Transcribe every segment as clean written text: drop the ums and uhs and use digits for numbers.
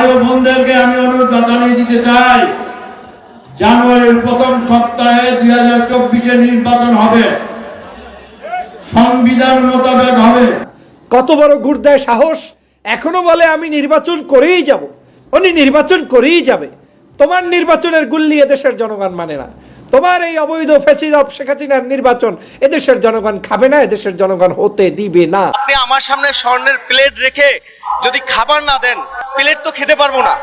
ও বোনদেরকে আমি অনুরোধ জানিয়ে দিতে চাই, জানুয়ারির প্রথম সপ্তাহে 2024-এ নির্বাচন হবে, সংবিধান মোতাবেক হবে। কত বড় গুর্দায় সাহস! এখনো বলে আমি নির্বাচন করেই যাব। উনি নির্বাচন করেই যাবে। তোমার নির্বাচনের গুল্লি এদেশের জনগণ মানে না। তোমার এই অবৈধ ফ্যাসিস্ট শেখ হাসিনার নির্বাচন এদেশের জনগণ খাবে না, এদেশের জনগণ হতে দিবে না। আপনি আমার সামনে স্বর্ণের প্লেট রেখে যদি খাবার না দেন, প্লেট তো খেতে পারবো না,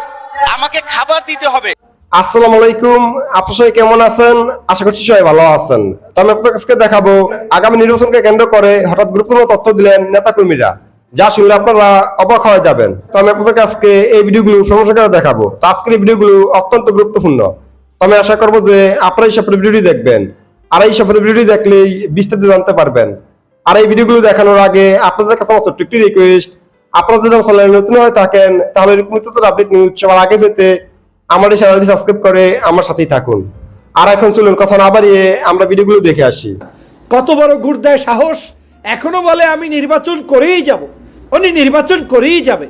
আমাকে খাবার দিতে হবে। আসসালামু আলাইকুম, আপনারা সবাই কেমন আছেন? আশা করছি সবাই ভালো আছেন। তো আমি আপনাদের কাছে দেখাবো আগামী নির্বাচনকে কেন্দ্র করে হঠাৎ গুরুত্বপূর্ণ তথ্য দিলেন নেতাকর্মীরা, যা শুনলে আপনারা অবাক হয়ে যাবেন। তো আমি আপনাদের আজকে এই ভিডিওগুলো সমস্যা করে দেখাবো। তো আজকের এই ভিডিওগুলো অত্যন্ত গুরুত্বপূর্ণ। তো আমি আশা করবো যে আপনারা এই সফল ভিডিওটি দেখবেন, আর এই সফল ভিডিওটি দেখলেই বিস্তারিত জানতে পারবেন। আর এই ভিডিওগুলো দেখানোর আগে আপনাদের কাছে আমার ছোট্ট একটি রিকোয়েস্ট, আপনারা যদি আমার চ্যানেলে নতুন হয়ে থাকেন তাহলে নিত্যতর আপডেট নিউজ সবার আগে পেতে আমার এই চ্যানেলটি সাবস্ক্রাইব করে আমার সাথেই থাকুন। আর এখন চলুন কথা না বাড়িয়ে আমরা ভিডিওগুলো দেখে আসি। কত বড় গুর্দায় সাহস! এখনো বলে আমি নির্বাচন করেই যাব। উনি নির্বাচন করেই যাবে।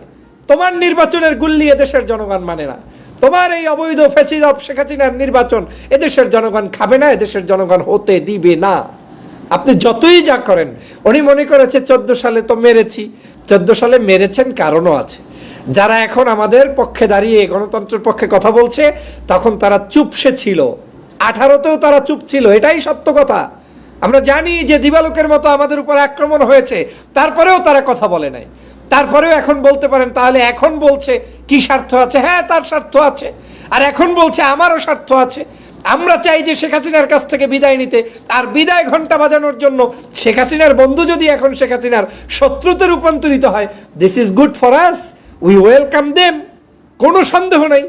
তোমার নির্বাচনের গুল্লি এদেশের জনগণ মানে না। তোমার এই অবৈধ ফ্যাসিস্ট শেখ হাসিনার নির্বাচন এদেশের জনগণ খাবে না, এদেশের জনগণ হতে দিবে না। আপনি যতই যা করেন, উনি মনে করেছে 14 সালে তো মেরেছি। 14 সালে মেরেছেন, কারণও আছে। যারা এখন আমাদের পক্ষে দাঁড়িয়ে গণতন্ত্রের পক্ষে কথা বলছে, তখন তারা চুপসে ছিল। 18তেও তারা চুপ ছিল, এটাই সত্য কথা। আমরা জানি যে দিবালোকের মতো আমাদের উপর আক্রমণ হয়েছে, তারপরেও তারা কথা বলে নাই। তারপরেও এখন বলতে পারেন, তাহলে এখন বলছে কি স্বার্থ আছে? হ্যাঁ, তার স্বার্থ আছে। আর এখন বলছে আমারও স্বার্থ আছে। আমরা চাই যে শেখ হাসিনার কাছ থেকে বিদায় নিতে, আর বিদায় ঘন্টা বাজানোর জন্য শেখ হাসিনার বন্ধু যদি এখন শেখ হাসিনার শত্রুতে রূপান্তরিত হয়, this is good for us, we welcome them. কোনো সন্দেহ নাই,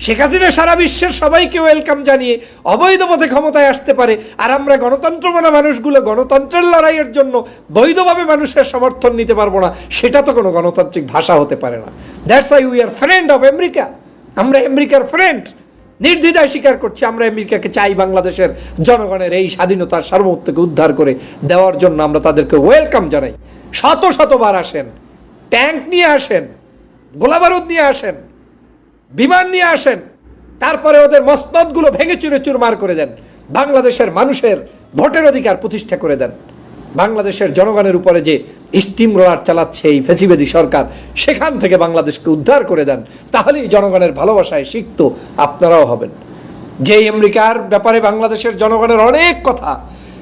শেখ হাসিনা সারা বিশ্বের সবাইকে ওয়েলকাম জানিয়ে অবৈধ পথে ক্ষমতায় আসতে পারে, আর আমরা গণতন্ত্রমানা মানুষগুলো গণতন্ত্রের লড়াইয়ের জন্য বৈধভাবে মানুষের সমর্থন নিতে পারবো না। সেটা তো কোনো গণতান্ত্রিক ভাষা হতে পারে না। That's why we are friend of America. আমরা আমেরিকার ফ্রেন্ড, নির্দ্বিধায় স্বীকার করছি। আমরা আমেরিকাকে চাই বাংলাদেশের জনগণের এই স্বাধীনতার সার্বভৌমত্বকে উদ্ধার করে দেওয়ার জন্য। আমরা তাদেরকে ওয়েলকাম জানাই। শত শতবার আসেন, ট্যাঙ্ক নিয়ে আসেন, গোলাবারুদ নিয়ে আসেন, বিমান নিয়ে আসেন, তারপরে ওদের মসনদগুলো ভেঙে চুরে চুরমার করে দেন। বাংলাদেশের মানুষের ভোটের অধিকার প্রতিষ্ঠা করে দেন। বাংলাদেশের জনগণের উপরে যে স্টিম রোলার চালাচ্ছে এই ফ্যাসিবাদী সরকার, সেখান থেকে বাংলাদেশকে উদ্ধার করে দেন। তাহলেই জনগণের ভালোবাসায় সিক্ত আপনারাও হবেন। যে আমেরিকার ব্যাপারে বাংলাদেশের জনগণের অনেক কথা,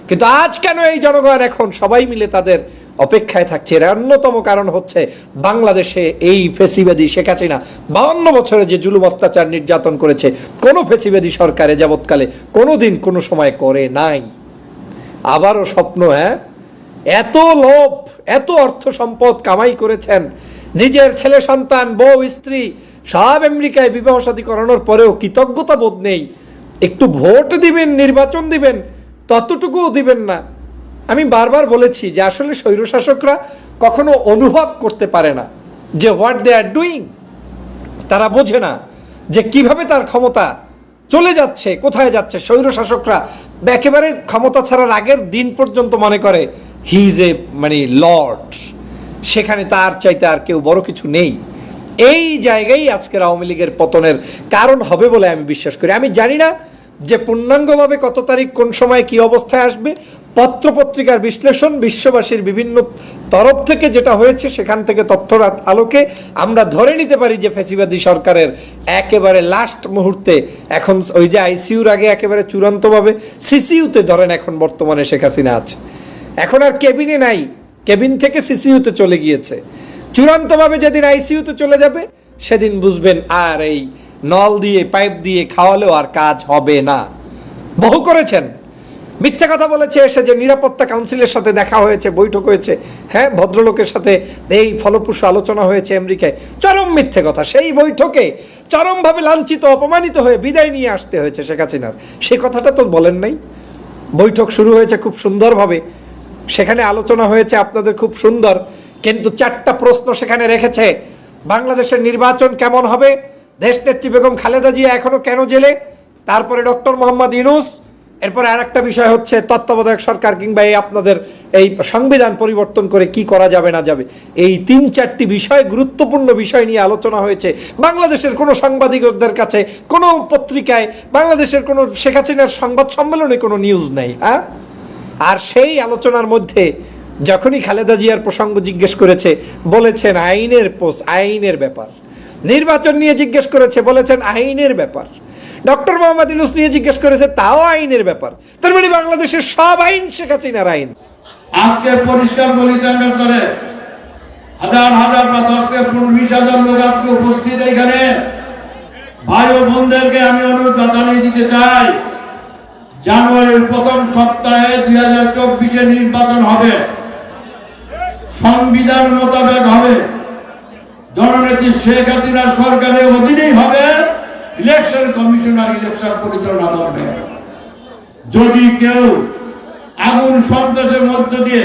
কিন্তু আজ কেন এই জনগণ এখন সবাই মিলে তাদের অপেক্ষায় থাকছে? এর অন্যতম কারণ হচ্ছে বাংলাদেশে এই ফ্যাসিবাদী শেখ হাসিনা 52 বছরে যে জুলুম অত্যাচার নির্যাতন করেছে, কোনো ফ্যাসিবাদী সরকারে যাবৎকালে কোনো দিন কোনো সময় করে নাই। আবারও স্বপ্ন, হ্যাঁ? এত লোভ, এত অর্থ সম্পদ কামাই করেছেন, নিজের ছেলে সন্তান, বউ, স্ত্রী সব আমেরিকায় বিবাহ শাদী করানোর পরেও কৃতজ্ঞতা বোধ নেই। একটু ভোট দিবেন, নির্বাচন দিবেন, ততটুকুও দিবেন না। আমি বারবার বলেছি যে আসলে স্বৈরশাসকরা কখনো অনুভব করতে পারে না যে হোয়াট দে আর ডুইং। তারা বোঝে না যে কিভাবে তার ক্ষমতা চলে যাচ্ছে, কোথায় যাচ্ছে। স্বৈরশাসকরা একেবারে ক্ষমতা ছাড়ার আগের দিন পর্যন্ত মনে করে হি ইজ এ লর্ড, সেখানে তার চাইতে আর কেউ বড় কিছু নেই। এই জায়গায় আজকের আওয়ামী লীগের পতনের কারণ হবে বলে আমি বিশ্বাস করি। আমি জানি না যে পূর্ণাঙ্গভাবে কত তারিখ কোন সময় কি অবস্থায় আসবে। পত্রপত্রিকার বিশ্লেষণ, বিশ্ববাসীর বিভিন্ন তরফ থেকে যেটা হয়েছে, সেখান থেকে তথ্যর আলোকে আমরা ধরে নিতে পারি যে ফ্যাসিবাদী সরকারের একেবারে লাস্ট মুহূর্তে, এখন ওই যে আইসিইউর আগে একেবারে চূড়ান্তভাবে সিসিইউতে ধরেন এখন বর্তমানে শেখ হাসিনা আছে। এখন আর কেবিনে নাই, কেবিন থেকে সিসিইউতে চলে গিয়েছে। চূড়ান্তভাবে যেদিন আইসিইউতে চলে যাবে, সেদিন বুঝবেন আর এই নল দিয়ে পাইপ দিয়ে খাওয়ালেও আর কাজ হবে না। বহু করেছেন, মিথ্যা কথা বলেছে এসে যে নিরাপত্তা কাউন্সিলের সাথে দেখা হয়েছে, বৈঠক হয়েছে, হ্যাঁ, ভদ্রলোকের সাথে এই ফলপ্রসূ আলোচনা হয়েছে আমেরিকায়। চরম মিথ্যে কথা। সেই বৈঠকে চরমভাবে লাঞ্ছিত, অপমানিত হয়ে বিদায় নিয়ে আসতে হয়েছে শেখ হাসিনার। সে কথাটা তো বলেন নাই। বৈঠক শুরু হয়েছে খুব সুন্দরভাবে, সেখানে আলোচনা হয়েছে আপনাদের খুব সুন্দর, কিন্তু 4টা প্রশ্ন সেখানে রেখেছে। বাংলাদেশের নির্বাচন কেমন হবে, দেশনেত্রী বেগম খালেদা জিয়া এখনো কেন জেলে, তারপরে ডক্টর মোহাম্মদ ইউনূস এরপরে আরেকটা বিষয় হচ্ছে তত্ত্বাবধায়ক সরকার কিংবা এই আপনাদের এই সংবিধান পরিবর্তন করে কি করা যাবে না যাবে, এই 3-4টি বিষয় গুরুত্বপূর্ণ বিষয় নিয়ে আলোচনা হয়েছে। বাংলাদেশের কোনো সাংবাদিকদের কাছে, কোনো পত্রিকায়, বাংলাদেশের কোনো শেখ হাসিনার সংবাদ সম্মেলনে কোনো নিউজ নেই। হ্যাঁ, আর সেই আলোচনার মধ্যে যখনই খালেদা জিয়ার প্রসঙ্গ জিজ্ঞেস করেছে বলেছেন আইনের ব্যাপার, নির্বাচন নিয়ে জিজ্ঞেস করেছে বলেছেন আইনের ব্যাপার, ডক্টর মোহাম্মদ ইউনূস নিয়ে জিজ্ঞেস করেছে তাও আইনের ব্যাপার। তার মানে বাংলাদেশের সব আইন শেখ হাসিনার আইন। আজকে পরিষ্কার বলেছেন হাজার হাজার বা 10,000-20,000 লোক আজকে উপস্থিত এখানে। ভাই ও বোনদেরকে আমি অনুরোধ জানিয়ে দিতে চাই, জানুয়ারির প্রথম সপ্তাহে 2024-এ নির্বাচন হবে, সংবিধান মোতাবেক হবে, জননেত্রী শেখ হাসিনার সরকারের অধীনেই হবে, ইলেকশন কমিশনার ইলেকশন পরিচালনা করবে। যদি কেউ আগুন সন্ত্রাসের মধ্য দিয়ে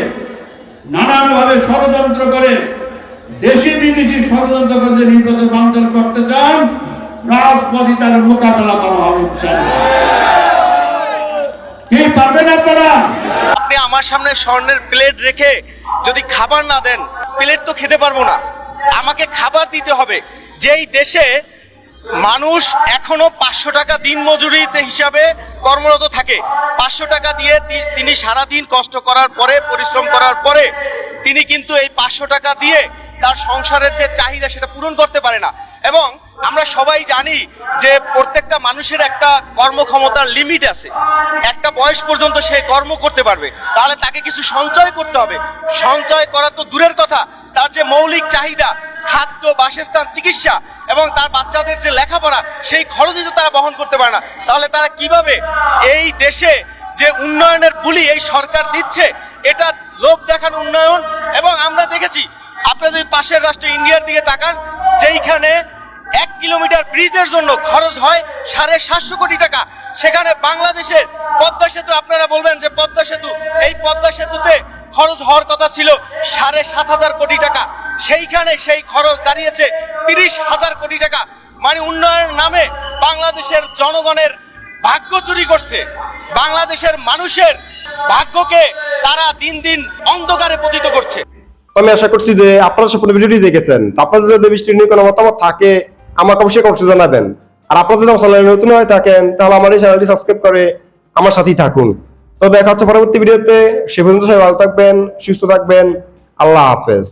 নানানভাবে ষড়যন্ত্র করে, দেশি বিদেশি ষড়যন্ত্র করে নির্বাচন বানচাল করতে চান, রাজপথে তার মোকাবেলা করা হবে। কি পারবেন আপনারা? আপনি আমার সামনে স্বর্ণের প্লেট রেখে যদি খাবার না দেন, প্লেট তো খেতে পারবো না, আমাকে খাবার দিতে হবে। যেই দেশে মানুষ এখনো 500 টাকা দিন মজুরিতে হিসাবে কর্মরত থাকে, 500 টাকা দিয়ে তিনি সারাদিন কষ্ট করার পরে, পরিশ্রম করার পরে তিনি কিন্তু এই 500 টাকা দিয়ে তার সংসারের যে চাহিদা সেটা পূরণ করতে পারে না। এবং আমরা সবাই জানি যে প্রত্যেকটা মানুষের একটা কর্মক্ষমতার লিমিট আছে, একটা বয়স পর্যন্ত সে কর্ম করতে পারবে, তাহলে তাকে কিছু সঞ্চয় করতে হবে। সঞ্চয় করা তো দূরের কথা, তার যে মৌলিক চাহিদা, খাদ্য, বাসস্থান, চিকিৎসা এবং তার বাচ্চাদের যে লেখাপড়া, সেই খরচই তো তারা বহন করতে পারে না। তাহলে তারা কিভাবে এই দেশে যে উন্নয়নের বুলি এই সরকার দিচ্ছে, এটা লোভ দেখানো উন্নয়ন। এবং আমরা দেখেছি, আপনারা যদি পাশের রাষ্ট্র ইন্ডিয়ার দিকে তাকান, যেইখানে 1 কিলোমিটার ব্রিজের জন্য খরচ হয় 750 কোটি টাকা, সেখানে বাংলাদেশের পদ্মা সেতু, আপনারা বলবেন যে পদ্মা সেতু, এই পদ্মা সেতুতে খরচ হওয়ার কথা ছিল 7,500 কোটি টাকা, সেইখানে সেই খরচ দাঁড়িয়েছে 30,000 কোটি টাকা। মানে উন্নয়নের নামে বাংলাদেশের জনগণের ভাগ্য চুরি করছে, বাংলাদেশের মানুষের ভাগ্যকে তারা দিন দিন অন্ধকারে পতিত করছে। আমি আশা করছি যে আপনারা সম্পূর্ণ ভিডিওটি দেখেছেন। আপনাদের যদি বিষয়টি নিয়ে কোনো মতামত থাকে আমাকে অবশ্যই কমেন্টে জানাবেন। আর আপনারা যদি আমার চ্যানেলে নতুন হয়ে থাকেন তাহলে আমার এই চ্যানেলটি সাবস্ক্রাইব করে আমার সাথেই থাকুন। তো দেখা হচ্ছে পরবর্তী ভিডিওতে। সে পর্যন্ত সবাই ভালো থাকবেন, সুস্থ থাকবেন। আল্লাহ হাফেজ।